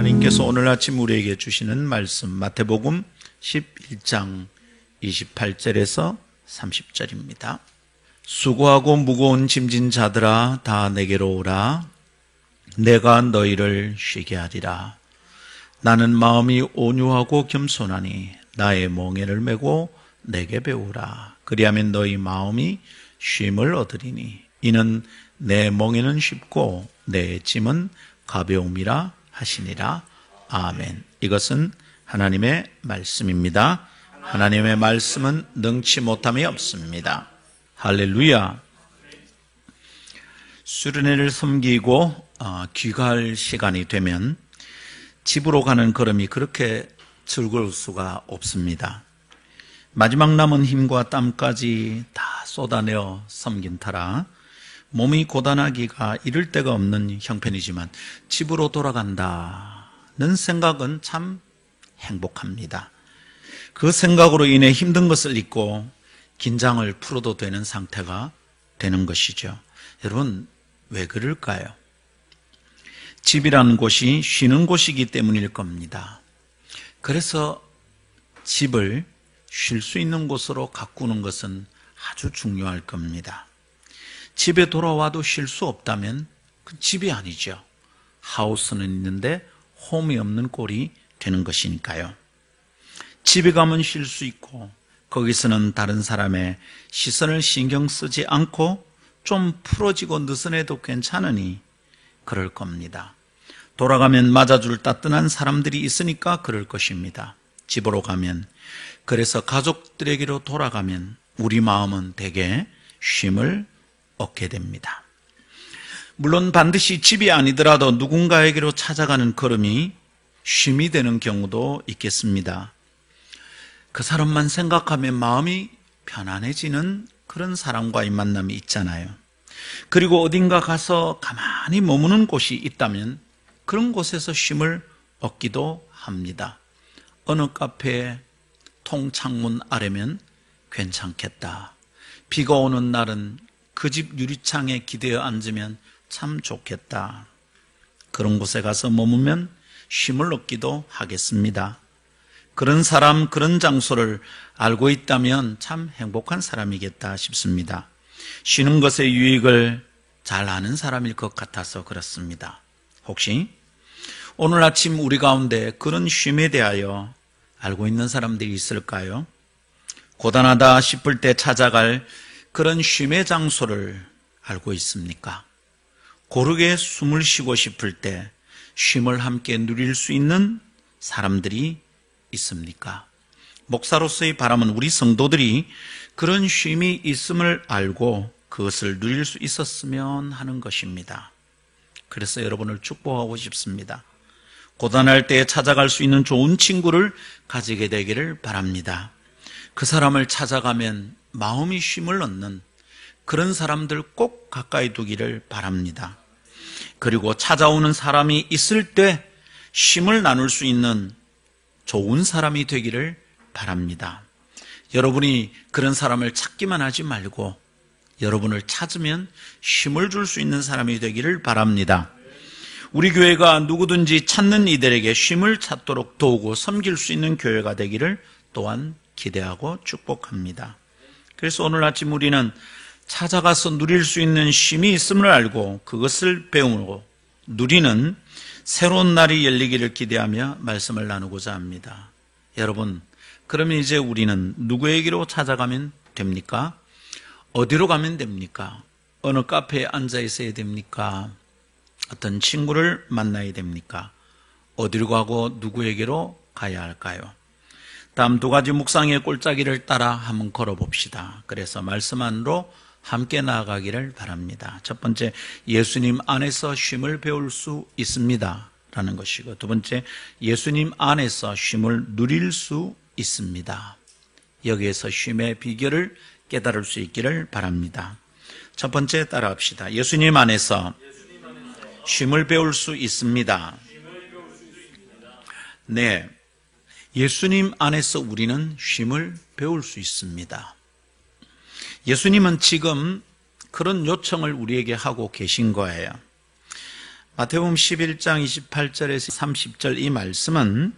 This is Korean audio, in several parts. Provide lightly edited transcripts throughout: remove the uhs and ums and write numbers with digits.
하나님께서 오늘 아침 우리에게 주시는 말씀 마태복음 11장 28절에서 30절입니다. 수고하고 무거운 짐진 자들아 다 내게로 오라. 내가 너희를 쉬게 하리라. 나는 마음이 온유하고 겸손하니 나의 멍에를 메고 내게 배우라. 그리하면 너희 마음이 쉼을 얻으리니 이는 내 멍에는 쉽고 내 짐은 가벼움이라 하시니라. 아멘. 이것은 하나님의 말씀입니다. 하나님의 말씀은 능치 못함이 없습니다. 할렐루야. 수련회를 섬기고 귀가할 시간이 되면 집으로 가는 걸음이 그렇게 즐거울 수가 없습니다. 마지막 남은 힘과 땀까지 다 쏟아내어 섬긴 터라 몸이 고단하기가 이를 데가 없는 형편이지만 집으로 돌아간다는 생각은 참 행복합니다. 그 생각으로 인해 힘든 것을 잊고 긴장을 풀어도 되는 상태가 되는 것이죠. 여러분, 왜 그럴까요? 집이라는 곳이 쉬는 곳이기 때문일 겁니다. 그래서 집을 쉴 수 있는 곳으로 가꾸는 것은 아주 중요할 겁니다. 집에 돌아와도 쉴 수 없다면 그 집이 아니죠. 하우스는 있는데 홈이 없는 꼴이 되는 것이니까요. 집에 가면 쉴 수 있고 거기서는 다른 사람의 시선을 신경 쓰지 않고 좀 풀어지고 느슨해도 괜찮으니 그럴 겁니다. 돌아가면 맞아줄 따뜻한 사람들이 있으니까 그럴 것입니다. 집으로 가면, 그래서 가족들에게로 돌아가면 우리 마음은 대개 쉼을 얻게 됩니다. 물론 반드시 집이 아니더라도 누군가에게로 찾아가는 걸음이 쉼이 되는 경우도 있겠습니다. 그 사람만 생각하면 마음이 편안해지는 그런 사람과의 만남이 있잖아요. 그리고 어딘가 가서 가만히 머무는 곳이 있다면 그런 곳에서 쉼을 얻기도 합니다. 어느 카페에 통창문 아래면 괜찮겠다. 비가 오는 날은 그 집 유리창에 기대어 앉으면 참 좋겠다. 그런 곳에 가서 머무면 쉼을 얻기도 하겠습니다. 그런 사람, 그런 장소를 알고 있다면 참 행복한 사람이겠다 싶습니다. 쉬는 것의 유익을 잘 아는 사람일 것 같아서 그렇습니다. 혹시 오늘 아침 우리 가운데 그런 쉼에 대하여 알고 있는 사람들이 있을까요? 고단하다 싶을 때 찾아갈 그런 쉼의 장소를 알고 있습니까? 고르게 숨을 쉬고 싶을 때 쉼을 함께 누릴 수 있는 사람들이 있습니까? 목사로서의 바람은 우리 성도들이 그런 쉼이 있음을 알고 그것을 누릴 수 있었으면 하는 것입니다. 그래서 여러분을 축복하고 싶습니다. 고단할 때에 찾아갈 수 있는 좋은 친구를 가지게 되기를 바랍니다. 그 사람을 찾아가면 마음이 쉼을 얻는 그런 사람들 꼭 가까이 두기를 바랍니다. 그리고 찾아오는 사람이 있을 때 쉼을 나눌 수 있는 좋은 사람이 되기를 바랍니다. 여러분이 그런 사람을 찾기만 하지 말고 여러분을 찾으면 쉼을 줄 수 있는 사람이 되기를 바랍니다. 우리 교회가 누구든지 찾는 이들에게 쉼을 찾도록 도우고 섬길 수 있는 교회가 되기를 또한 기대하고 축복합니다. 그래서 오늘 아침 우리는 찾아가서 누릴 수 있는 쉼이 있음을 알고 그것을 배우고 누리는 새로운 날이 열리기를 기대하며 말씀을 나누고자 합니다. 여러분, 그러면 이제 우리는 누구에게로 찾아가면 됩니까? 어디로 가면 됩니까? 어느 카페에 앉아 있어야 됩니까? 어떤 친구를 만나야 됩니까? 어디로 가고 누구에게로 가야 할까요? 다음 두 가지 묵상의 꼴짜기를 따라 한번 걸어봅시다. 그래서 말씀 안으로 함께 나아가기를 바랍니다. 첫 번째, 예수님 안에서 쉼을 배울 수 있습니다 라는 것이고, 두 번째, 예수님 안에서 쉼을 누릴 수 있습니다. 여기에서 쉼의 비결을 깨달을 수 있기를 바랍니다. 첫 번째 따라합시다. 예수님 안에서 쉼을 배울 수 있습니다. 네, 예수님 안에서 우리는 쉼을 배울 수 있습니다. 예수님은 지금 그런 요청을 우리에게 하고 계신 거예요. 마태복음 11장 28절에서 30절 이 말씀은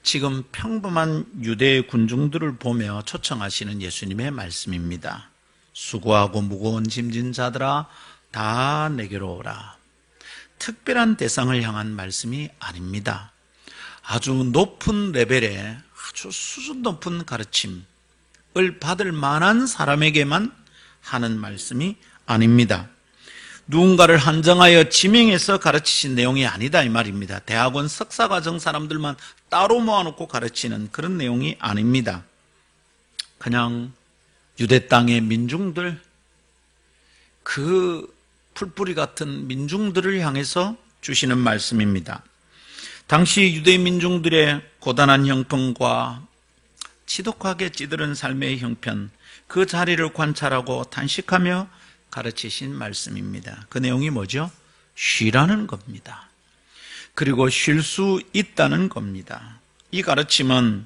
지금 평범한 유대 군중들을 보며 초청하시는 예수님의 말씀입니다. 수고하고 무거운 짐진 자들아 다 내게로 오라. 특별한 대상을 향한 말씀이 아닙니다. 아주 높은 레벨의 아주 수준 높은 가르침을 받을 만한 사람에게만 하는 말씀이 아닙니다. 누군가를 한정하여 지명해서 가르치신 내용이 아니다 이 말입니다. 대학원 석사과정 사람들만 따로 모아놓고 가르치는 그런 내용이 아닙니다. 그냥 유대 땅의 민중들, 그 풀뿌리 같은 민중들을 향해서 주시는 말씀입니다. 당시 유대 민중들의 고단한 형편과 지독하게 찌들은 삶의 형편, 그 자리를 관찰하고 탄식하며 가르치신 말씀입니다. 그 내용이 뭐죠? 쉬라는 겁니다. 그리고 쉴 수 있다는 겁니다. 이 가르침은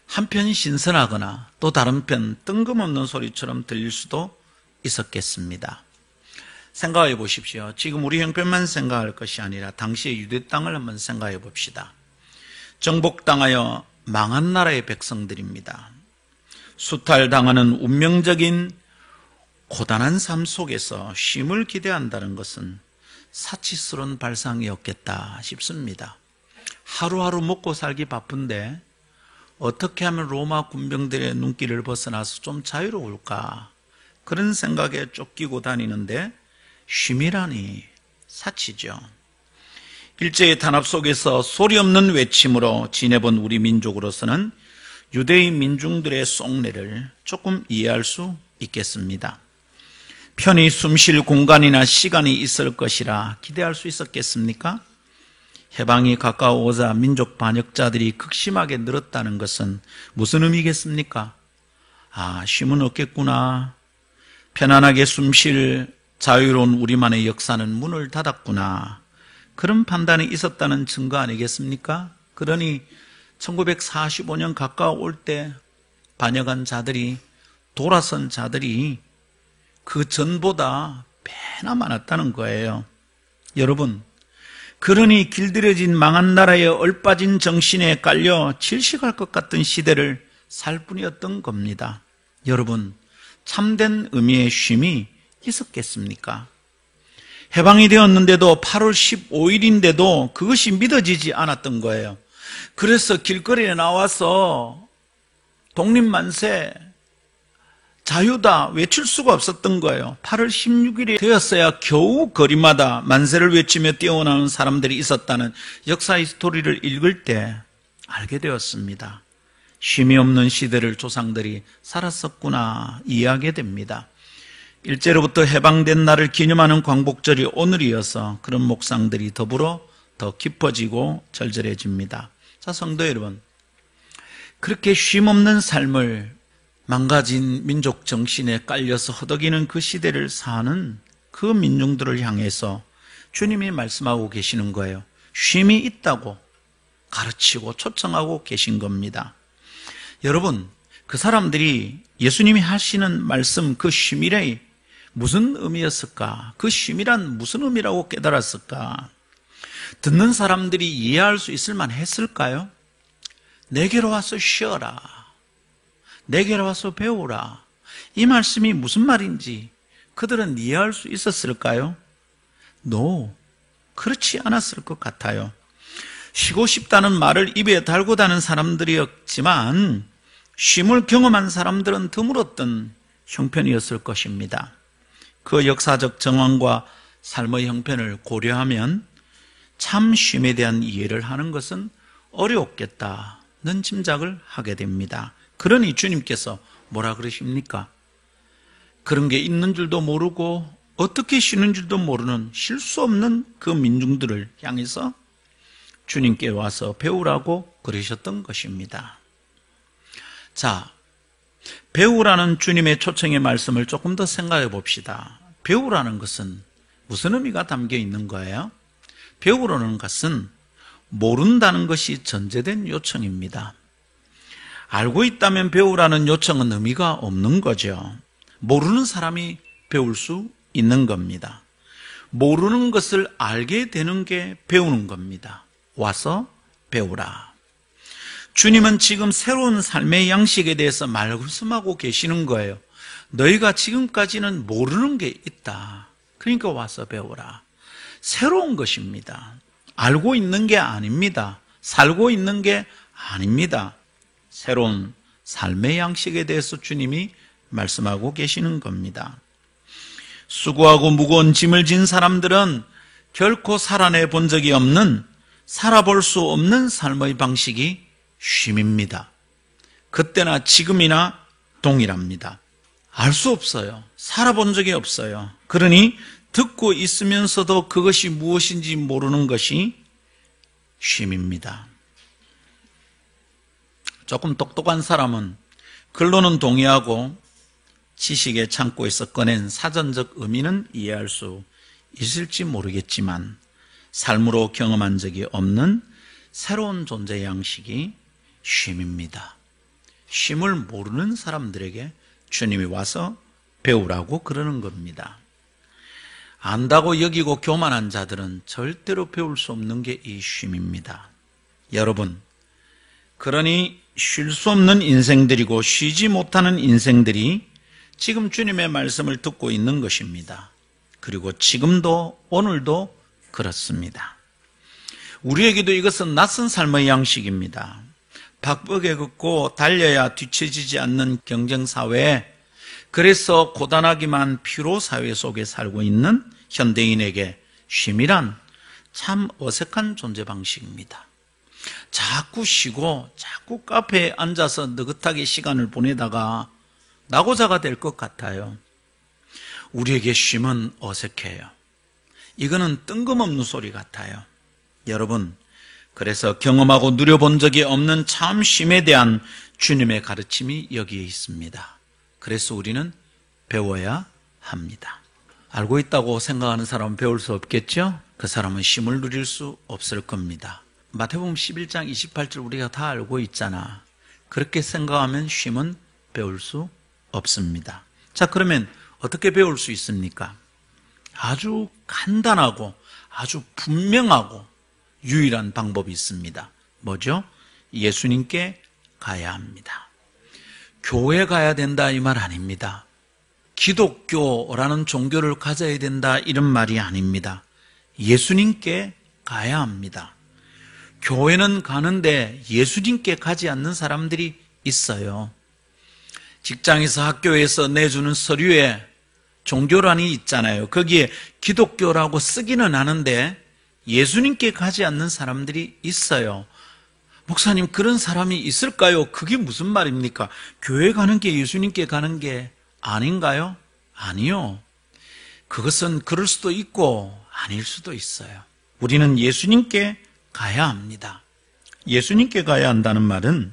한편 신선하거나 또 다른 편 뜬금없는 소리처럼 들릴 수도 있었겠습니다. 생각해 보십시오. 지금 우리 형편만 생각할 것이 아니라 당시의 유대 땅을 한번 생각해 봅시다. 정복당하여 망한 나라의 백성들입니다. 수탈당하는 운명적인 고단한 삶 속에서 쉼을 기대한다는 것은 사치스러운 발상이었겠다 싶습니다. 하루하루 먹고 살기 바쁜데 어떻게 하면 로마 군병들의 눈길을 벗어나서 좀 자유로울까, 그런 생각에 쫓기고 다니는데 쉼이라니 사치죠. 일제의 탄압 속에서 소리 없는 외침으로 지내본 우리 민족으로서는 유대인 민중들의 속내를 조금 이해할 수 있겠습니다. 편히 숨쉴 공간이나 시간이 있을 것이라 기대할 수 있었겠습니까? 해방이 가까워오자 민족 반역자들이 극심하게 늘었다는 것은 무슨 의미겠습니까? 쉼은 없겠구나. 편안하게 숨쉴 자유로운 우리만의 역사는 문을 닫았구나. 그런 판단이 있었다는 증거 아니겠습니까? 그러니 1945년 가까워올 때 반역한 자들이, 돌아선 자들이 그 전보다 배나 많았다는 거예요. 여러분, 그러니 길들여진 망한 나라의 얼빠진 정신에 깔려 질식할 것 같은 시대를 살 뿐이었던 겁니다. 여러분, 참된 의미의 쉼이 있었겠습니까? 해방이 되었는데도 8월 15일인데도 그것이 믿어지지 않았던 거예요. 그래서 길거리에 나와서 독립만세, 자유다 외칠 수가 없었던 거예요. 8월 16일이 되었어야 겨우 거리마다 만세를 외치며 뛰어나오는 사람들이 있었다는 역사의 스토리를 읽을 때 알게 되었습니다. 쉼이 없는 시대를 조상들이 살았었구나 이해하게 됩니다. 일제로부터 해방된 날을 기념하는 광복절이 오늘이어서 그런 묵상들이 더불어 더 깊어지고 절절해집니다. 자, 성도 여러분, 그렇게 쉼 없는 삶을 망가진 민족 정신에 깔려서 허덕이는 그 시대를 사는 그 민중들을 향해서 주님이 말씀하고 계시는 거예요. 쉼이 있다고 가르치고 초청하고 계신 겁니다. 여러분, 그 사람들이 예수님이 하시는 말씀, 그 쉼이래 무슨 의미였을까? 그 쉼이란 무슨 의미라고 깨달았을까? 듣는 사람들이 이해할 수 있을 만했을까요? 내게로 와서 쉬어라, 내게로 와서 배우라, 이 말씀이 무슨 말인지 그들은 이해할 수 있었을까요? 그렇지 않았을 것 같아요. 쉬고 싶다는 말을 입에 달고 다는 사람들이었지만 쉼을 경험한 사람들은 드물었던 형편이었을 것입니다. 그 역사적 정황과 삶의 형편을 고려하면 참 쉼에 대한 이해를 하는 것은 어려웠겠다는 짐작을 하게 됩니다. 그러니 주님께서 뭐라 그러십니까? 그런 게 있는 줄도 모르고 어떻게 쉬는 줄도 모르는 쉴 수 없는 그 민중들을 향해서 주님께 와서 배우라고 그러셨던 것입니다. 자, 배우라는 주님의 초청의 말씀을 조금 더 생각해 봅시다. 배우라는 것은 무슨 의미가 담겨 있는 거예요? 배우라는 것은 모른다는 것이 전제된 요청입니다. 알고 있다면 배우라는 요청은 의미가 없는 거죠. 모르는 사람이 배울 수 있는 겁니다. 모르는 것을 알게 되는 게 배우는 겁니다. 와서 배우라. 주님은 지금 새로운 삶의 양식에 대해서 말씀하고 계시는 거예요. 너희가 지금까지는 모르는 게 있다. 그러니까 와서 배우라. 새로운 것입니다. 알고 있는 게 아닙니다. 살고 있는 게 아닙니다. 새로운 삶의 양식에 대해서 주님이 말씀하고 계시는 겁니다. 수고하고 무거운 짐을 진 사람들은 결코 살아내 본 적이 없는, 살아볼 수 없는 삶의 방식이 쉼입니다. 그때나 지금이나 동일합니다. 알 수 없어요. 살아본 적이 없어요. 그러니 듣고 있으면서도 그것이 무엇인지 모르는 것이 쉼입니다. 조금 똑똑한 사람은 글로는 동의하고 지식의 창고에서 꺼낸 사전적 의미는 이해할 수 있을지 모르겠지만 삶으로 경험한 적이 없는 새로운 존재 양식이 쉼입니다. 쉼을 모르는 사람들에게 주님이 와서 배우라고 그러는 겁니다. 안다고 여기고 교만한 자들은 절대로 배울 수 없는 게 이 쉼입니다. 여러분, 그러니 쉴 수 없는 인생들이고 쉬지 못하는 인생들이 지금 주님의 말씀을 듣고 있는 것입니다. 그리고 지금도 오늘도 그렇습니다. 우리에게도 이것은 낯선 삶의 양식입니다. 바쁘게 걷고 달려야 뒤처지지 않는 경쟁사회에, 그래서 고단하기만 피로사회 속에 살고 있는 현대인에게 쉼이란 참 어색한 존재 방식입니다. 자꾸 쉬고 자꾸 카페에 앉아서 느긋하게 시간을 보내다가 낙오자가 될 것 같아요. 우리에게 쉼은 어색해요. 이거는 뜬금없는 소리 같아요. 여러분, 그래서 경험하고 누려본 적이 없는 참 쉼에 대한 주님의 가르침이 여기에 있습니다. 그래서 우리는 배워야 합니다. 알고 있다고 생각하는 사람은 배울 수 없겠죠? 그 사람은 쉼을 누릴 수 없을 겁니다. 마태복음 11장 28절 우리가 다 알고 있잖아. 그렇게 생각하면 쉼은 배울 수 없습니다. 자, 그러면 어떻게 배울 수 있습니까? 아주 간단하고 아주 분명하고 유일한 방법이 있습니다. 뭐죠? 예수님께 가야 합니다. 교회 가야 된다 이 말 아닙니다. 기독교라는 종교를 가져야 된다 이런 말이 아닙니다. 예수님께 가야 합니다. 교회는 가는데 예수님께 가지 않는 사람들이 있어요. 직장에서 학교에서 내주는 서류에 종교란이 있잖아요. 거기에 기독교라고 쓰기는 하는데 예수님께 가지 않는 사람들이 있어요. 목사님, 그런 사람이 있을까요? 그게 무슨 말입니까? 교회 가는 게 예수님께 가는 게 아닌가요? 아니요. 그것은 그럴 수도 있고 아닐 수도 있어요. 우리는 예수님께 가야 합니다. 예수님께 가야 한다는 말은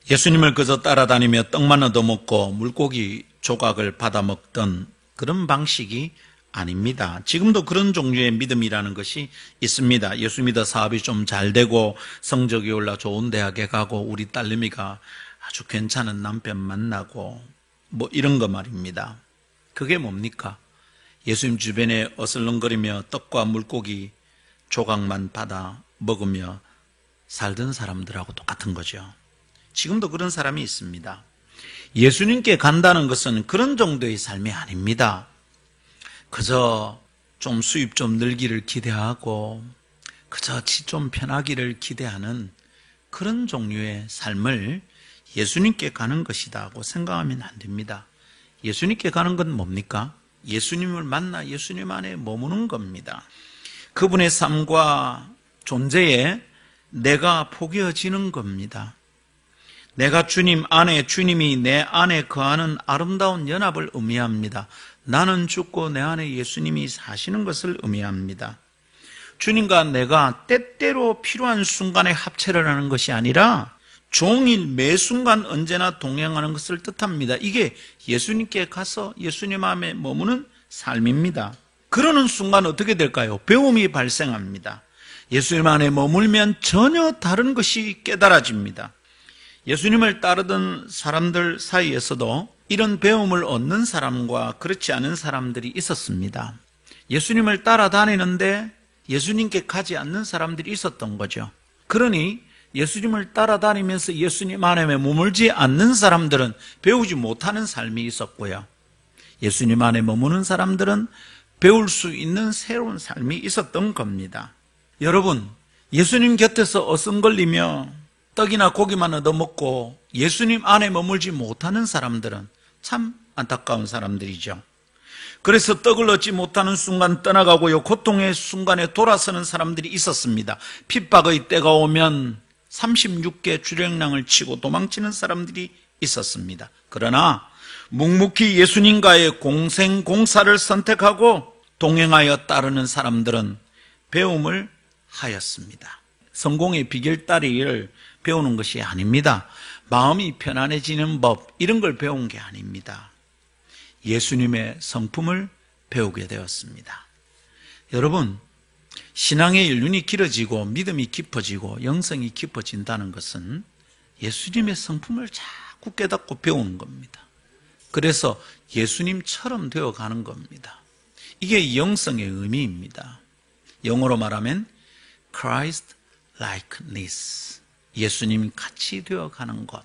예수님을 그저 따라다니며 떡만 얻어먹고 물고기 조각을 받아먹던 그런 방식이 아닙니다. 지금도 그런 종류의 믿음이라는 것이 있습니다. 예수 믿어 사업이 좀 잘 되고 성적이 올라 좋은 대학에 가고 우리 딸내미가 아주 괜찮은 남편 만나고 뭐 이런 거 말입니다. 그게 뭡니까? 예수님 주변에 어슬렁거리며 떡과 물고기 조각만 받아 먹으며 살던 사람들하고 똑같은 거죠. 지금도 그런 사람이 있습니다. 예수님께 간다는 것은 그런 정도의 삶이 아닙니다. 그저 좀 수입 좀 늘기를 기대하고 그저 좀 편하기를 기대하는 그런 종류의 삶을 예수님께 가는 것이다고 생각하면 안 됩니다. 예수님께 가는 건 뭡니까? 예수님을 만나 예수님 안에 머무는 겁니다. 그분의 삶과 존재에 내가 포개어지는 겁니다. 내가 주님 안에, 주님이 내 안에 거하는 아름다운 연합을 의미합니다. 나는 죽고 내 안에 예수님이 사시는 것을 의미합니다. 주님과 내가 때때로 필요한 순간에 합체를 하는 것이 아니라 종일 매 순간 언제나 동행하는 것을 뜻합니다. 이게 예수님께 가서 예수님 안에 머무는 삶입니다. 그러는 순간 어떻게 될까요? 배움이 발생합니다. 예수님 안에 머물면 전혀 다른 것이 깨달아집니다. 예수님을 따르던 사람들 사이에서도 이런 배움을 얻는 사람과 그렇지 않은 사람들이 있었습니다. 예수님을 따라다니는데 예수님께 가지 않는 사람들이 있었던 거죠. 그러니 예수님을 따라다니면서 예수님 안에 머물지 않는 사람들은 배우지 못하는 삶이 있었고요. 예수님 안에 머무는 사람들은 배울 수 있는 새로운 삶이 있었던 겁니다. 여러분, 예수님 곁에서 어성걸리며 떡이나 고기만 얻어먹고 예수님 안에 머물지 못하는 사람들은 참 안타까운 사람들이죠. 그래서 떡을 얻지 못하는 순간 떠나가고요, 고통의 순간에 돌아서는 사람들이 있었습니다. 핍박의 때가 오면 36개 주량랑을 치고 도망치는 사람들이 있었습니다. 그러나 묵묵히 예수님과의 공생공사를 선택하고 동행하여 따르는 사람들은 배움을 하였습니다. 성공의 비결 따르기를 배우는 것이 아닙니다. 마음이 편안해지는 법, 이런 걸 배운 게 아닙니다. 예수님의 성품을 배우게 되었습니다. 여러분, 신앙의 연륜이 길어지고 믿음이 깊어지고 영성이 깊어진다는 것은 예수님의 성품을 자꾸 깨닫고 배우는 겁니다. 그래서 예수님처럼 되어가는 겁니다. 이게 영성의 의미입니다. 영어로 말하면 Christ likeness, 예수님 같이 되어가는 것.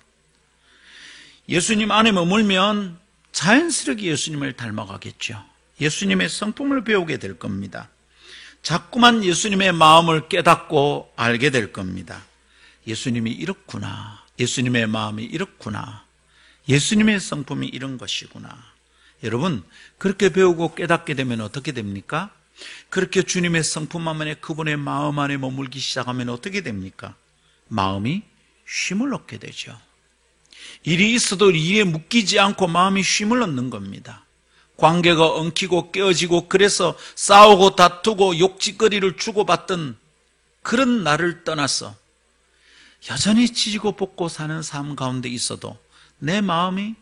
예수님 안에 머물면 자연스럽게 예수님을 닮아가겠죠. 예수님의 성품을 배우게 될 겁니다. 자꾸만 예수님의 마음을 깨닫고 알게 될 겁니다. 예수님이 이렇구나. 예수님의 마음이 이렇구나. 예수님의 성품이 이런 것이구나. 여러분, 그렇게 배우고 깨닫게 되면 어떻게 됩니까? 그렇게 주님의 성품 안에, 그분의 마음 안에 머물기 시작하면 어떻게 됩니까? 마음이 쉼을 얻게 되죠. 일이 있어도 일에 묶이지 않고 마음이 쉼을 얻는 겁니다. 관계가 엉키고 깨어지고 그래서 싸우고 다투고 욕짓거리를 주고받던 그런 나를 떠나서 여전히 지지고 볶고 사는 삶 가운데 있어도 내 마음이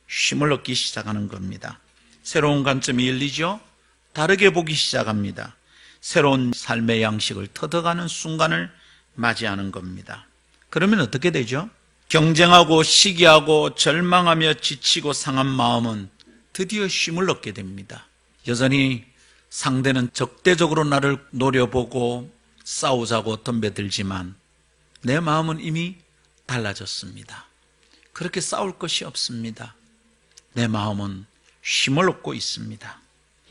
쉼을 얻기 시작하는 겁니다. 새로운 관점이 열리죠. 다르게 보기 시작합니다. 새로운 삶의 양식을 터득하는 순간을 맞이하는 겁니다. 그러면 어떻게 되죠? 경쟁하고 시기하고 절망하며 지치고 상한 마음은 드디어 쉼을 얻게 됩니다. 여전히 상대는 적대적으로 나를 노려보고 싸우자고 덤벼들지만 내 마음은 이미 달라졌습니다. 그렇게 싸울 것이 없습니다. 내 마음은 쉼을 얻고 있습니다.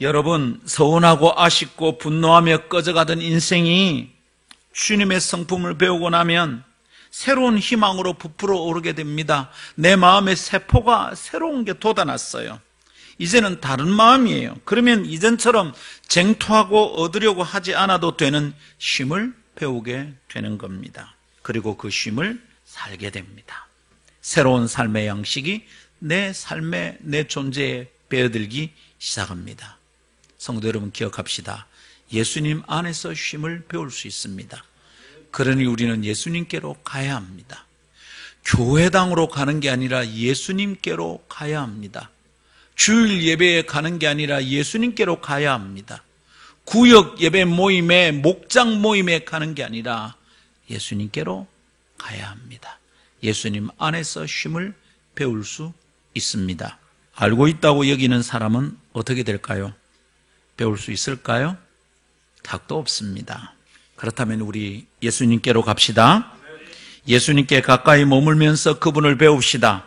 여러분, 서운하고 아쉽고 분노하며 꺼져가던 인생이 주님의 성품을 배우고 나면 새로운 희망으로 부풀어 오르게 됩니다. 내 마음의 세포가 새로운 게 돋아났어요. 이제는 다른 마음이에요. 그러면 이전처럼 쟁투하고 얻으려고 하지 않아도 되는 쉼을 배우게 되는 겁니다. 그리고 그 쉼을 살게 됩니다. 새로운 삶의 양식이 내 삶에, 내 존재에 배어들기 시작합니다. 성도 여러분, 기억합시다. 예수님 안에서 쉼을 배울 수 있습니다. 그러니 우리는 예수님께로 가야 합니다. 교회당으로 가는 게 아니라 예수님께로 가야 합니다. 주일 예배에 가는 게 아니라 예수님께로 가야 합니다. 구역 예배 모임에, 목장 모임에 가는 게 아니라 예수님께로 가야 합니다. 예수님 안에서 쉼을 배울 수 있습니다. 알고 있다고 여기는 사람은 어떻게 될까요? 배울 수 있을까요? 답도 없습니다. 그렇다면 우리 예수님께로 갑시다. 예수님께 가까이 머물면서 그분을 배웁시다.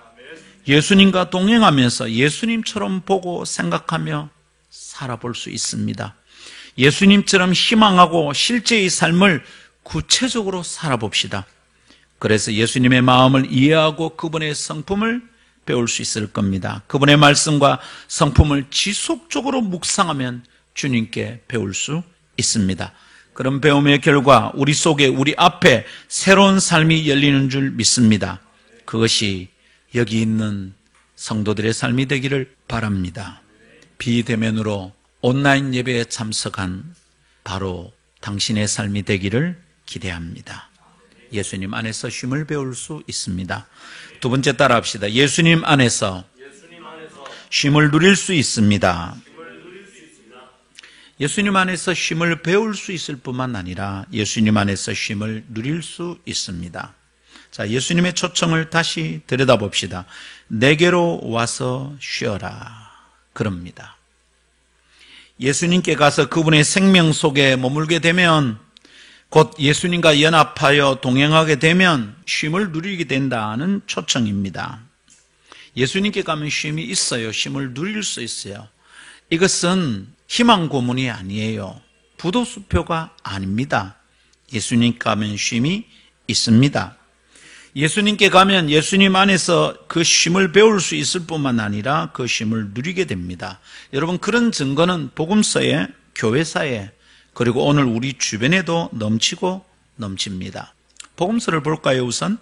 예수님과 동행하면서 예수님처럼 보고 생각하며 살아볼 수 있습니다. 예수님처럼 희망하고 실제의 삶을 구체적으로 살아봅시다. 그래서 예수님의 마음을 이해하고 그분의 성품을 배울 수 있을 겁니다. 그분의 말씀과 성품을 지속적으로 묵상하면 주님께 배울 수 있습니다. 그런 배움의 결과 우리 속에, 우리 앞에 새로운 삶이 열리는 줄 믿습니다. 그것이 여기 있는 성도들의 삶이 되기를 바랍니다. 비대면으로 온라인 예배에 참석한 바로 당신의 삶이 되기를 기대합니다. 예수님 안에서 쉼을 배울 수 있습니다. 두 번째 따라합시다. 예수님 안에서 쉼을 누릴 수 있습니다. 예수님 안에서 쉼을 배울 수 있을 뿐만 아니라 예수님 안에서 쉼을 누릴 수 있습니다. 자, 예수님의 초청을 다시 들여다봅시다. 내게로 와서 쉬어라. 그럽니다. 예수님께 가서 그분의 생명 속에 머물게 되면, 곧 예수님과 연합하여 동행하게 되면 쉼을 누리게 된다는 초청입니다. 예수님께 가면 쉼이 있어요. 쉼을 누릴 수 있어요. 이것은 희망 고문이 아니에요. 부도수표가 아닙니다. 예수님께 가면 쉼이 있습니다. 예수님께 가면 예수님 안에서 그 쉼을 배울 수 있을 뿐만 아니라 그 쉼을 누리게 됩니다. 여러분, 그런 증거는 복음서에, 교회사에, 그리고 오늘 우리 주변에도 넘치고 넘칩니다. 복음서를 볼까요? 우선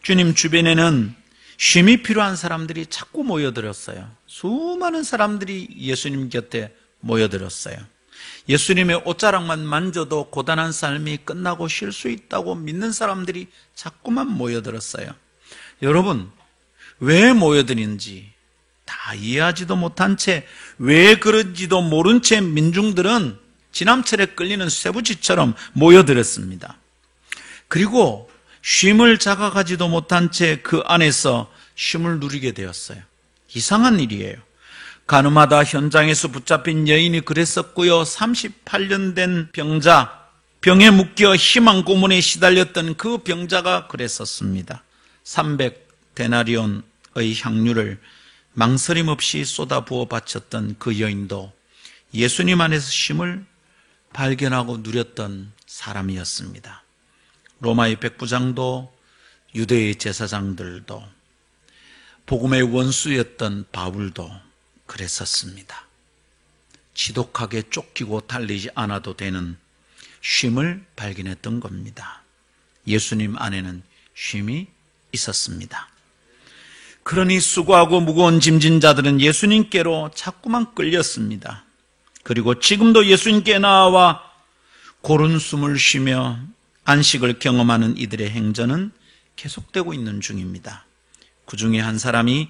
주님 주변에는 쉼이 필요한 사람들이 자꾸 모여들었어요. 수많은 사람들이 예수님 곁에 모여들었어요. 예수님의 옷자락만 만져도 고단한 삶이 끝나고 쉴 수 있다고 믿는 사람들이 자꾸만 모여들었어요. 여러분, 왜 모여드는지 다 이해하지도 못한 채, 왜 그런지도 모른 채 민중들은 지남철에 끌리는 쇠붙이처럼 모여들었습니다. 그리고 쉼을 자각하지도 못한 채 그 안에서 쉼을 누리게 되었어요. 이상한 일이에요. 가늠하다 현장에서 붙잡힌 여인이 그랬었고요. 38년 된 병자, 병에 묶여 희망 고문에 시달렸던 그 병자가 그랬었습니다. 300데나리온의 향유를 망설임 없이 쏟아부어 바쳤던 그 여인도 예수님 안에서 쉼을 발견하고 누렸던 사람이었습니다. 로마의 백부장도, 유대의 제사장들도, 복음의 원수였던 바울도 그랬었습니다. 지독하게 쫓기고 달리지 않아도 되는 쉼을 발견했던 겁니다. 예수님 안에는 쉼이 있었습니다. 그러니 수고하고 무거운 짐진 자들은 예수님께로 자꾸만 끌렸습니다. 그리고 지금도 예수님께 나와 고른 숨을 쉬며 안식을 경험하는 이들의 행전은 계속되고 있는 중입니다. 그 중에 한 사람이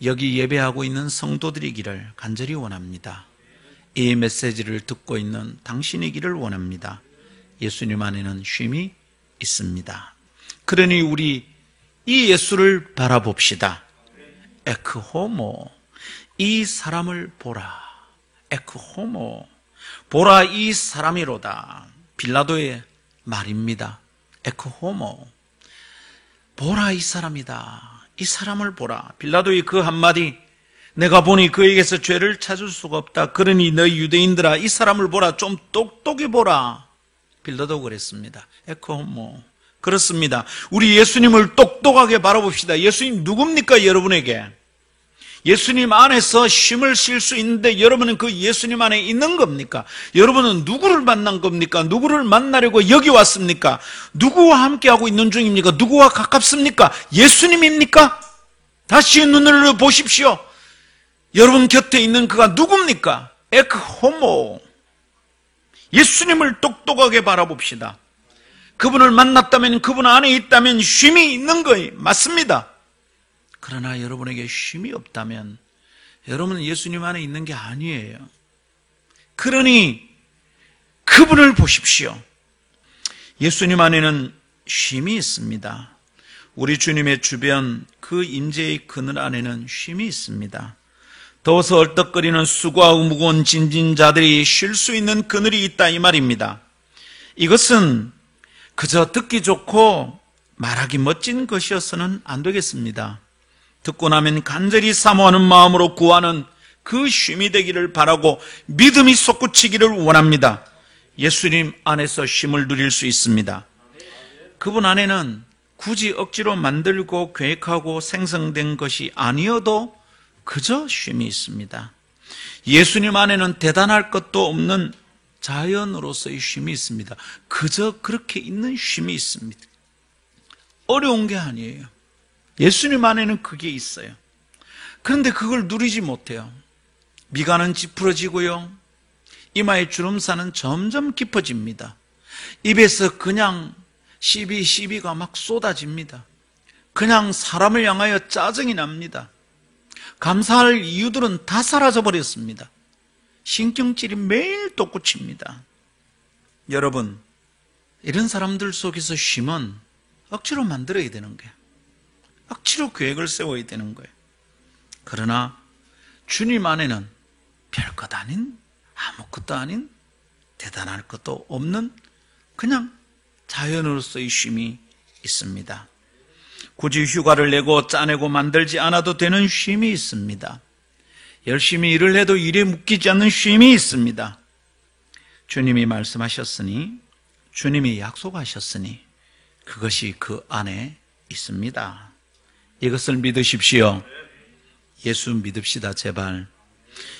여기 예배하고 있는 성도들이기를 간절히 원합니다. 이 메시지를 듣고 있는 당신이기를 원합니다. 예수님 안에는 쉼이 있습니다. 그러니 우리 이 예수를 바라봅시다. 에크호모, 이 사람을 보라. 에크호모, 보라 이 사람이로다. 빌라도의 말입니다. 에크호모, 보라 이 사람이다. 이 사람을 보라. 빌라도의 그 한마디, 내가 보니 그에게서 죄를 찾을 수가 없다. 그러니 너희 유대인들아 이 사람을 보라. 좀 똑똑히 보라. 빌라도 그랬습니다. 에크호모. 그렇습니다. 우리 예수님을 똑똑하게 바라봅시다. 예수님 누굽니까? 여러분에게 예수님 안에서 쉼을 쉴 수 있는데 여러분은 그 예수님 안에 있는 겁니까? 여러분은 누구를 만난 겁니까? 누구를 만나려고 여기 왔습니까? 누구와 함께하고 있는 중입니까? 누구와 가깝습니까? 예수님입니까? 다시 눈을 보십시오. 여러분 곁에 있는 그가 누굽니까? 에크호모. 예수님을 똑똑하게 바라봅시다. 그분을 만났다면, 그분 안에 있다면 쉼이 있는 거예요. 맞습니다. 그러나 여러분에게 쉼이 없다면 여러분은 예수님 안에 있는 게 아니에요. 그러니 그분을 보십시오. 예수님 안에는 쉼이 있습니다. 우리 주님의 주변 그 임재의 그늘 안에는 쉼이 있습니다. 더워서 얼떡거리는 수고하고 무거운 짐진 자들이 쉴 수 있는 그늘이 있다 이 말입니다. 이것은 그저 듣기 좋고 말하기 멋진 것이어서는 안 되겠습니다. 듣고 나면 간절히 사모하는 마음으로 구하는 그 쉼이 되기를 바라고 믿음이 솟구치기를 원합니다. 예수님 안에서 쉼을 누릴 수 있습니다. 그분 안에는 굳이 억지로 만들고 계획하고 생성된 것이 아니어도 그저 쉼이 있습니다. 예수님 안에는 대단할 것도 없는 자연으로서의 쉼이 있습니다. 그저 그렇게 있는 쉼이 있습니다. 어려운 게 아니에요. 예수님 안에는 그게 있어요. 그런데 그걸 누리지 못해요. 미간은 찌푸러지고요. 이마의 주름살은 점점 깊어집니다. 입에서 그냥 시비가 막 쏟아집니다. 그냥 사람을 향하여 짜증이 납니다. 감사할 이유들은 다 사라져버렸습니다. 신경질이 매일 돋구칩니다. 여러분, 이런 사람들 속에서 쉼은 억지로 만들어야 되는 거예요. 억지로 계획을 세워야 되는 거예요. 그러나 주님 안에는 별것 아닌 아무것도 아닌, 대단할 것도 없는 그냥 자연으로서의 쉼이 있습니다. 굳이 휴가를 내고 짜내고 만들지 않아도 되는 쉼이 있습니다. 열심히 일을 해도 일에 묶이지 않는 쉼이 있습니다. 주님이 말씀하셨으니, 주님이 약속하셨으니 그것이 그 안에 있습니다. 이것을 믿으십시오. 예수 믿읍시다, 제발.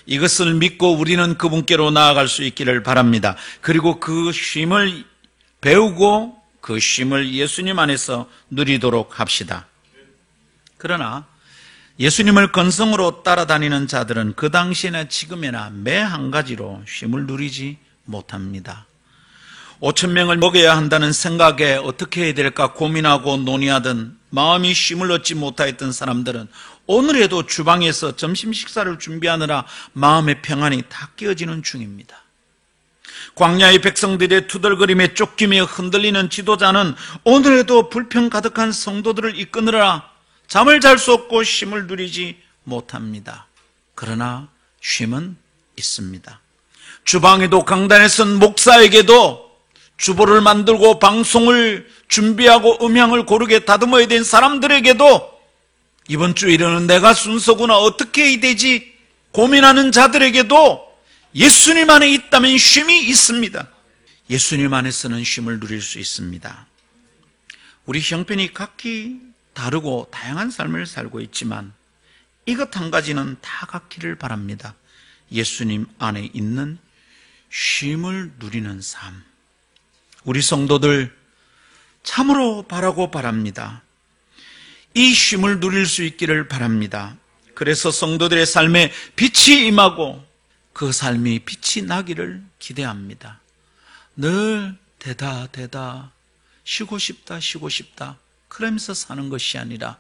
이것을 믿고 우리는 그분께로 나아갈 수 있기를 바랍니다. 그리고 그 쉼을 배우고 그 쉼을 예수님 안에서 누리도록 합시다. 그러나 예수님을 건성으로 따라다니는 자들은 그 당시나 지금이나 매 한 가지로 쉼을 누리지 못합니다. 5,000명을 먹여야 한다는 생각에 어떻게 해야 될까 고민하고 논의하던 마음이 쉼을 얻지 못하였던 사람들은 오늘에도 주방에서 점심 식사를 준비하느라 마음의 평안이 다 깨어지는 중입니다. 광야의 백성들의 투덜거림에 쫓기며 흔들리는 지도자는 오늘에도 불평 가득한 성도들을 이끄느라 잠을 잘 수 없고 쉼을 누리지 못합니다. 그러나 쉼은 있습니다. 주방에도 강단에 선 목사에게도 주보를 만들고 방송을 준비하고 음향을 고르게 다듬어야 된 사람들에게도 이번 주일에는 내가 순서구나 어떻게 해야 되지 고민하는 자들에게도 예수님 안에 있다면 쉼이 있습니다. 예수님 안에서는 쉼을 누릴 수 있습니다. 우리 형편이 각기 다르고 다양한 삶을 살고 있지만 이것 한 가지는 다 갖기를 바랍니다. 예수님 안에 있는 쉼을 누리는 삶. 우리 성도들 참으로 바라고 바랍니다. 이 쉼을 누릴 수 있기를 바랍니다. 그래서 성도들의 삶에 빛이 임하고 그 삶이 빛이 나기를 기대합니다. 늘 되다 쉬고 싶다 그러면서 사는 것이 아니라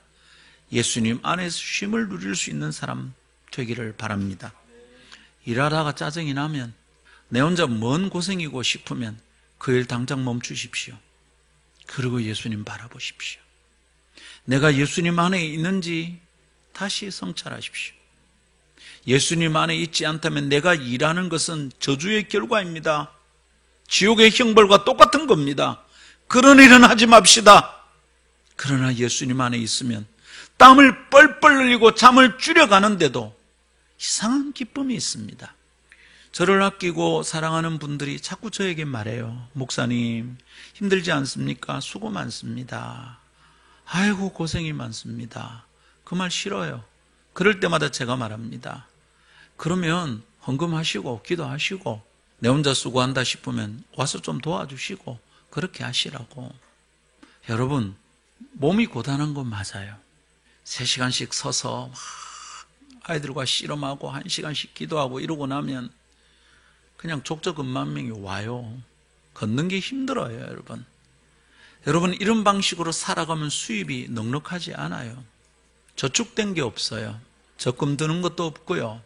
예수님 안에서 쉼을 누릴 수 있는 사람 되기를 바랍니다. 일하다가 짜증이 나면 내 혼자 뭔 고생이고 싶으면 그 일 당장 멈추십시오. 그리고 예수님 바라보십시오. 내가 예수님 안에 있는지 다시 성찰하십시오. 예수님 안에 있지 않다면 내가 일하는 것은 저주의 결과입니다. 지옥의 형벌과 똑같은 겁니다. 그런 일은 하지 맙시다. 그러나 예수님 안에 있으면 땀을 뻘뻘 흘리고 잠을 줄여가는데도 이상한 기쁨이 있습니다. 저를 아끼고 사랑하는 분들이 자꾸 저에게 말해요. 목사님, 힘들지 않습니까? 수고 많습니다. 아이고, 고생이 많습니다. 그 말 싫어요. 그럴 때마다 제가 말합니다. 그러면 헌금하시고 기도하시고 내 혼자 수고한다 싶으면 와서 좀 도와주시고 그렇게 하시라고. 여러분, 몸이 고단한 건 맞아요. 3시간씩 서서 아이들과 씨름하고 1시간씩 기도하고 이러고 나면 그냥 족저근만명이 와요. 걷는 게 힘들어요, 여러분. 여러분, 이런 방식으로 살아가면 수입이 넉넉하지 않아요. 저축된 게 없어요. 적금 드는 것도 없고요.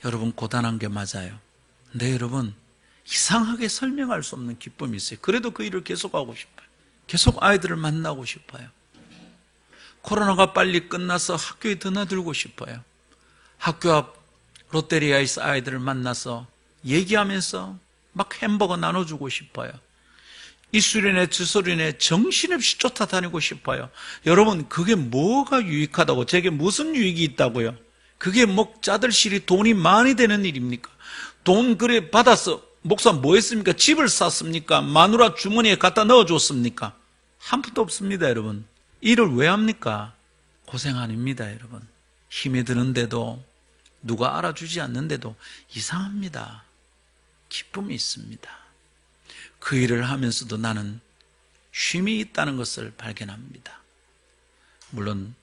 여러분, 고단한 게 맞아요. 근데 여러분, 이상하게 설명할 수 없는 기쁨이 있어요. 그래도 그 일을 계속하고 싶어요. 계속 아이들을 만나고 싶어요. 코로나가 빨리 끝나서 학교에 드나들고 싶어요. 학교 앞 롯데리아에서 아이들을 만나서 얘기하면서 막 햄버거 나눠주고 싶어요. 이수련회 주소련회 정신없이 쫓아다니고 싶어요. 여러분, 그게 뭐가 유익하다고, 제게 무슨 유익이 있다고요? 그게 목자들실이 돈이 많이 되는 일입니까? 돈 그래 받아서 목사 뭐 했습니까? 집을 샀습니까? 마누라 주머니에 갖다 넣어줬습니까? 한 푼도 없습니다, 여러분. 일을 왜 합니까? 고생 아닙니다, 여러분. 힘이 드는데도 누가 알아주지 않는데도 이상합니다. 기쁨이 있습니다. 그 일을 하면서도 나는 쉼이 있다는 것을 발견합니다. 물론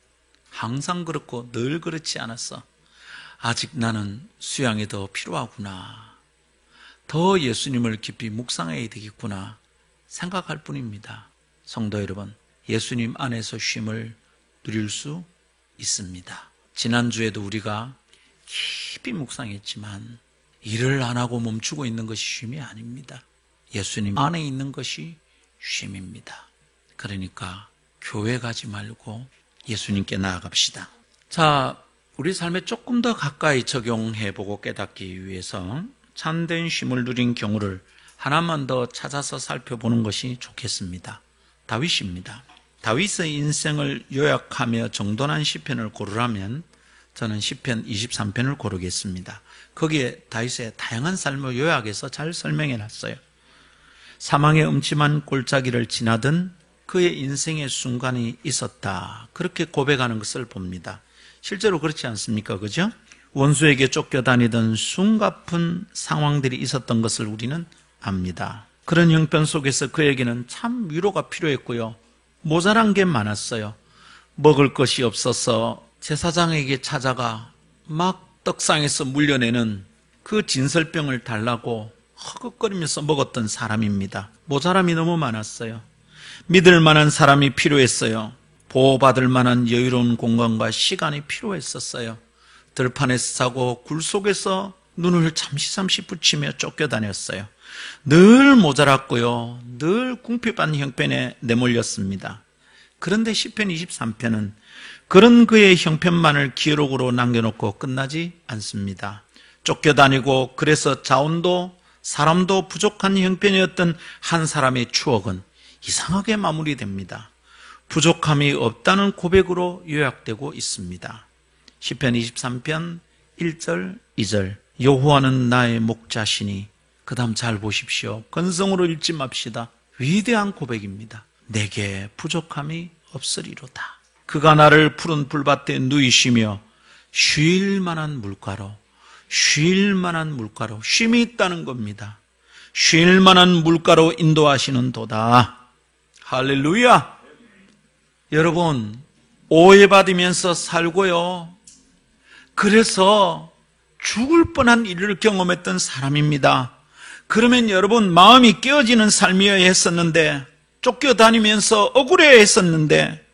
항상 그렇고 늘 그렇지 않아서 아직 나는 수양이 더 필요하구나, 더 예수님을 깊이 묵상해야 되겠구나 생각할 뿐입니다. 성도 여러분, 예수님 안에서 쉼을 누릴 수 있습니다. 지난주에도 우리가 깊이 묵상했지만 일을 안 하고 멈추고 있는 것이 쉼이 아닙니다. 예수님 안에 있는 것이 쉼입니다. 그러니까 교회 가지 말고 예수님께 나아갑시다. 자, 우리 삶에 조금 더 가까이 적용해보고 깨닫기 위해서 참된 쉼을 누린 경우를 하나만 더 찾아서 살펴보는 것이 좋겠습니다. 다윗입니다. 다윗의 인생을 요약하며 정돈한 시편을 고르라면 저는 시편 23편을 고르겠습니다. 거기에 다윗의 다양한 삶을 요약해서 잘 설명해 놨어요. 사망의 음침한 골짜기를 지나던 그의 인생의 순간이 있었다, 그렇게 고백하는 것을 봅니다. 실제로 그렇지 않습니까? 그죠? 원수에게 쫓겨다니던 숨가쁜 상황들이 있었던 것을 우리는 압니다. 그런 형편 속에서 그에게는 참 위로가 필요했고요, 모자란 게 많았어요. 먹을 것이 없어서 제사장에게 찾아가 막 떡상에서 물려내는 그 진설병을 달라고 허걱거리면서 먹었던 사람입니다. 모자람이 너무 많았어요. 믿을 만한 사람이 필요했어요. 보호받을 만한 여유로운 공간과 시간이 필요했었어요. 들판에서 자고 굴 속에서 눈을 잠시 붙이며 쫓겨다녔어요. 늘 모자랐고요, 늘 궁핍한 형편에 내몰렸습니다. 그런데 시편 23편은 그런 그의 형편만을 기록으로 남겨놓고 끝나지 않습니다. 쫓겨다니고 그래서 자원도 사람도 부족한 형편이었던 한 사람의 추억은 이상하게 마무리됩니다. 부족함이 없다는 고백으로 요약되고 있습니다. 시편 23편 1절 2절, 여호와는 나의 목자시니, 그 다음 잘 보십시오. 건성으로 읽지 맙시다. 위대한 고백입니다. 내게 부족함이 없으리로다. 그가 나를 푸른 풀밭에 누이시며 쉴 만한 물가로, 쉼이 있다는 겁니다. 쉴 만한 물가로 인도하시는 도다. 할렐루야. 여러분, 오해받으면서 살고요, 그래서 죽을 뻔한 일을 경험했던 사람입니다. 그러면 여러분, 마음이 깨어지는 삶이어야 했었는데, 쫓겨다니면서 억울해야 했었는데,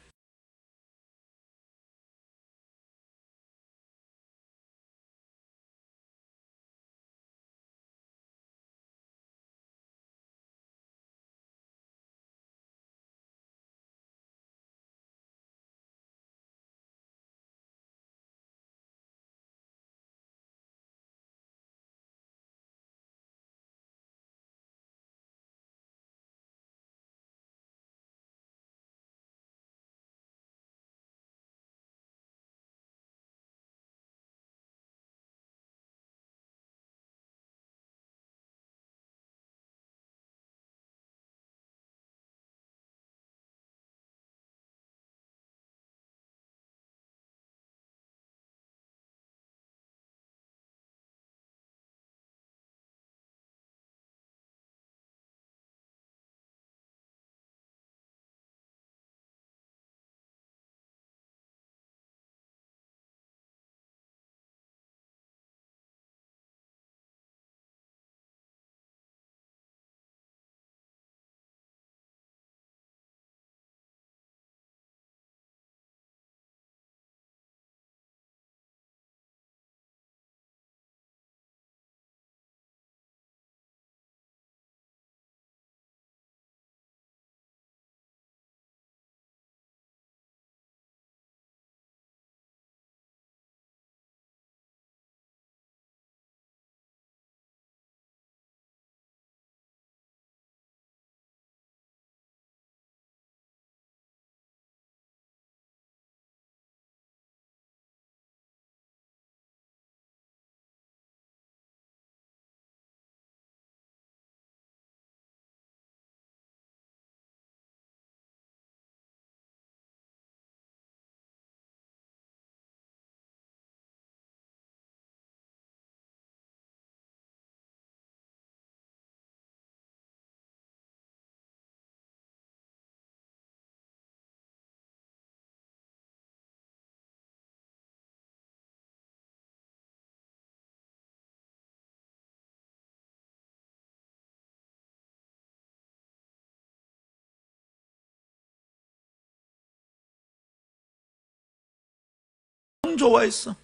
좋아했어.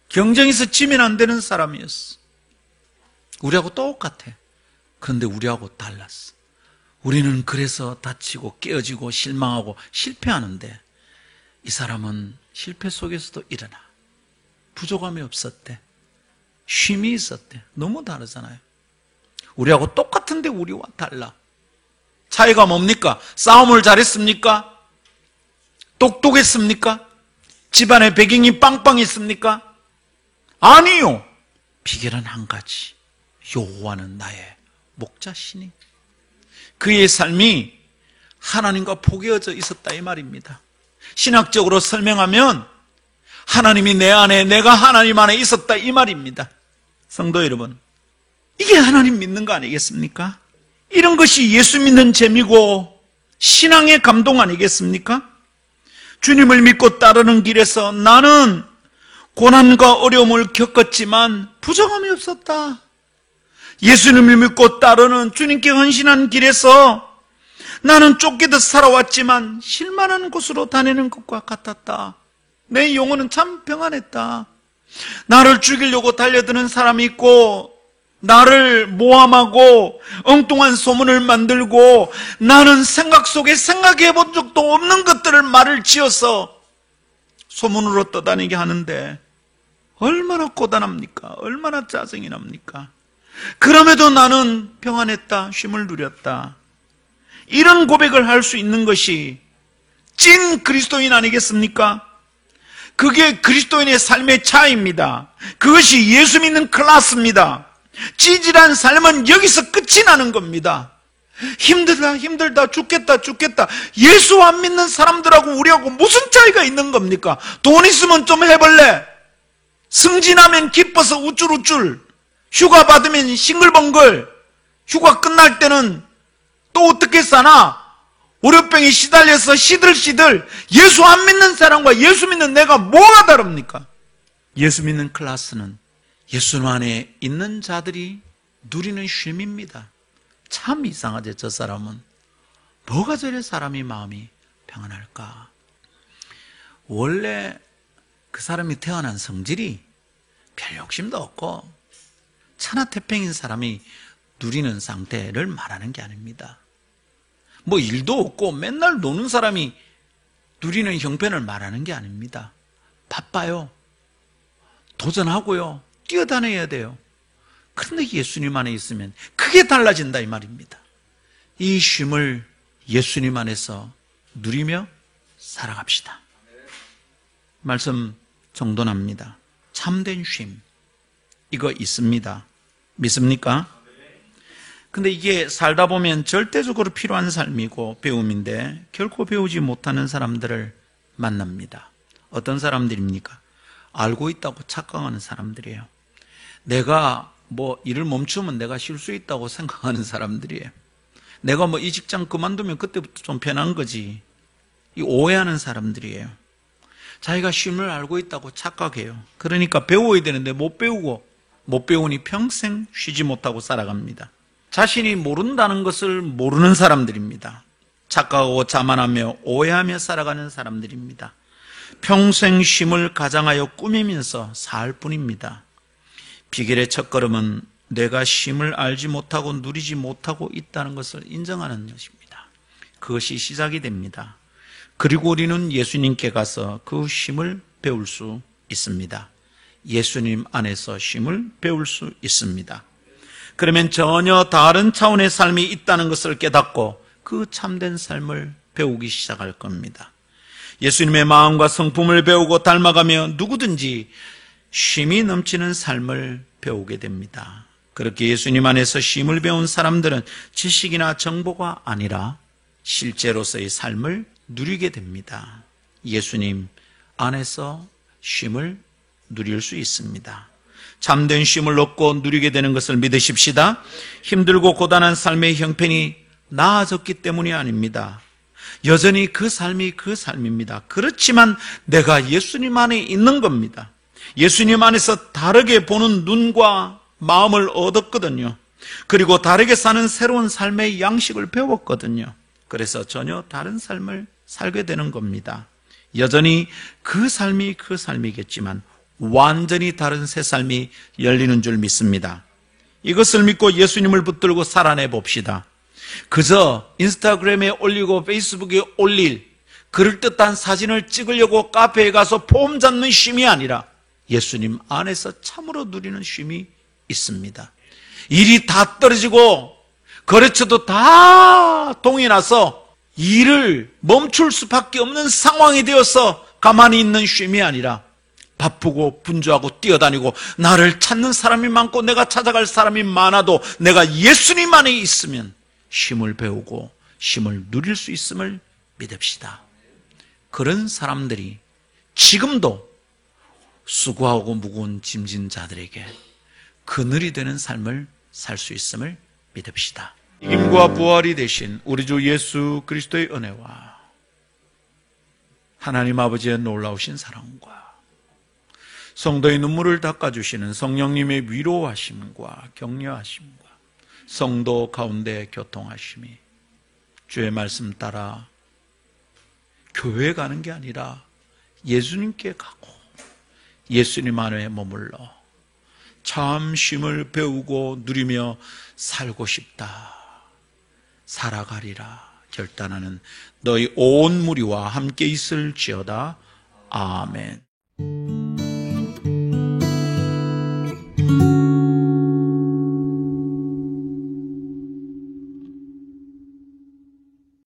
경쟁에서 지면 안 되는 사람이었어. 우리하고 똑같아. 그런데 우리하고 달랐어. 우리는 그래서 다치고 깨어지고 실망하고 실패하는데, 이 사람은 실패 속에서도 일어나. 부족함이 없었대. 쉼이 있었대. 너무 다르잖아요. 우리하고 똑같은데 우리와 달라. 차이가 뭡니까? 싸움을 잘했습니까? 똑똑했습니까? 집안의 배경이 빵빵했습니까? 아니요. 비결은 한 가지. 여호와는 나의 목자시니. 그의 삶이 하나님과 포개어져 있었다 이 말입니다. 신학적으로 설명하면 하나님이 내 안에, 내가 하나님 안에 있었다 이 말입니다. 성도 여러분, 이게 하나님 믿는 거 아니겠습니까? 이런 것이 예수 믿는 재미고 신앙의 감동 아니겠습니까? 주님을 믿고 따르는 길에서 나는 고난과 어려움을 겪었지만 부정함이 없었다. 예수님을 믿고 따르는 주님께 헌신한 길에서 나는 쫓기듯 살아왔지만 실만한 곳으로 다니는 것과 같았다. 내 영혼은 참 평안했다. 나를 죽이려고 달려드는 사람이 있고 나를 모함하고 엉뚱한 소문을 만들고 나는 생각 속에 생각해 본 적도 없는 것들을 말을 지어서 소문으로 떠다니게 하는데 얼마나 고단합니까? 얼마나 짜증이 납니까? 그럼에도 나는 평안했다. 쉼을 누렸다. 이런 고백을 할 수 있는 것이 찐 그리스도인 아니겠습니까? 그게 그리스도인의 삶의 차이입니다. 그것이 예수 믿는 클래스입니다. 찌질한 삶은 여기서 끝이 나는 겁니다. 힘들다 죽겠다 예수 안 믿는 사람들하고 우리하고 무슨 차이가 있는 겁니까? 돈 있으면 좀 해볼래? 승진하면 기뻐서 우쭐우쭐, 휴가 받으면 싱글벙글, 휴가 끝날 때는 또 어떻게 사나? 월요병에 시달려서 시들시들. 예수 안 믿는 사람과 예수 믿는 내가 뭐가 다릅니까? 예수 믿는 클래스는 예수 안에 있는 자들이 누리는 쉼입니다. 참 이상하죠. 저 사람은 뭐가 저래 사람이 마음이 평안할까? 원래 그 사람이 태어난 성질이 별 욕심도 없고 천하태평인 사람이 누리는 상태를 말하는 게 아닙니다. 뭐 일도 없고 맨날 노는 사람이 누리는 형편을 말하는 게 아닙니다. 바빠요. 도전하고요. 뛰어다녀야 돼요. 그런데 예수님 안에 있으면 그게 달라진다 이 말입니다. 이 쉼을 예수님 안에서 누리며 살아갑시다. 말씀 정돈합니다. 참된 쉼, 이거 있습니다. 믿습니까? 근데 이게 살다 보면 절대적으로 필요한 삶이고 배움인데 결코 배우지 못하는 사람들을 만납니다. 어떤 사람들입니까? 알고 있다고 착각하는 사람들이에요. 내가 뭐 일을 멈추면 내가 쉴 수 있다고 생각하는 사람들이에요. 내가 뭐 이 직장 그만두면 그때부터 좀 편한 거지. 이 오해하는 사람들이에요. 자기가 쉼을 알고 있다고 착각해요. 그러니까 배워야 되는데 못 배우니 평생 쉬지 못하고 살아갑니다. 자신이 모른다는 것을 모르는 사람들입니다. 착각하고 자만하며 오해하며 살아가는 사람들입니다. 평생 쉼을 가장하여 꾸미면서 살 뿐입니다. 비결의 첫걸음은 내가 쉼을 알지 못하고 누리지 못하고 있다는 것을 인정하는 것입니다. 그것이 시작이 됩니다. 그리고 우리는 예수님께 가서 그 쉼을 배울 수 있습니다. 예수님 안에서 쉼을 배울 수 있습니다. 그러면 전혀 다른 차원의 삶이 있다는 것을 깨닫고 그 참된 삶을 배우기 시작할 겁니다. 예수님의 마음과 성품을 배우고 닮아가며 누구든지 쉼이 넘치는 삶을 배우게 됩니다. 그렇게 예수님 안에서 쉼을 배운 사람들은 지식이나 정보가 아니라 실제로서의 삶을 누리게 됩니다. 예수님 안에서 쉼을 누릴 수 있습니다. 참된 쉼을 얻고 누리게 되는 것을 믿으십시다. 힘들고 고단한 삶의 형편이 나아졌기 때문이 아닙니다. 여전히 그 삶이 그 삶입니다. 그렇지만 내가 예수님 안에 있는 겁니다. 예수님 안에서 다르게 보는 눈과 마음을 얻었거든요. 그리고 다르게 사는 새로운 삶의 양식을 배웠거든요. 그래서 전혀 다른 삶을 살게 되는 겁니다. 여전히 그 삶이 그 삶이겠지만 완전히 다른 새 삶이 열리는 줄 믿습니다. 이것을 믿고 예수님을 붙들고 살아내 봅시다. 그저 인스타그램에 올리고 페이스북에 올릴 그럴듯한 사진을 찍으려고 카페에 가서 폼 잡는 쉼이 아니라 예수님 안에서 참으로 누리는 쉼이 있습니다. 일이 다 떨어지고 거래처도 다 동이 나서 일을 멈출 수밖에 없는 상황이 되어서 가만히 있는 쉼이 아니라 바쁘고 분주하고 뛰어다니고 나를 찾는 사람이 많고 내가 찾아갈 사람이 많아도 내가 예수님 안에 있으면 쉼을 배우고 쉼을 누릴 수 있음을 믿읍시다. 그런 사람들이 지금도 수고하고 무거운 짐진 자들에게 그늘이 되는 삶을 살 수 있음을 믿읍시다. 이김과 부활이 되신 우리 주 예수 그리스도의 은혜와 하나님 아버지의 놀라우신 사랑과 성도의 눈물을 닦아주시는 성령님의 위로하심과 격려하심과 성도 가운데 교통하심이 주의 말씀 따라 교회 가는 게 아니라 예수님께 가고 예수님 안에 머물러 참 쉼을 배우고 누리며 살고 싶다, 살아가리라 결단하는 너희 온 무리와 함께 있을지어다. 아멘.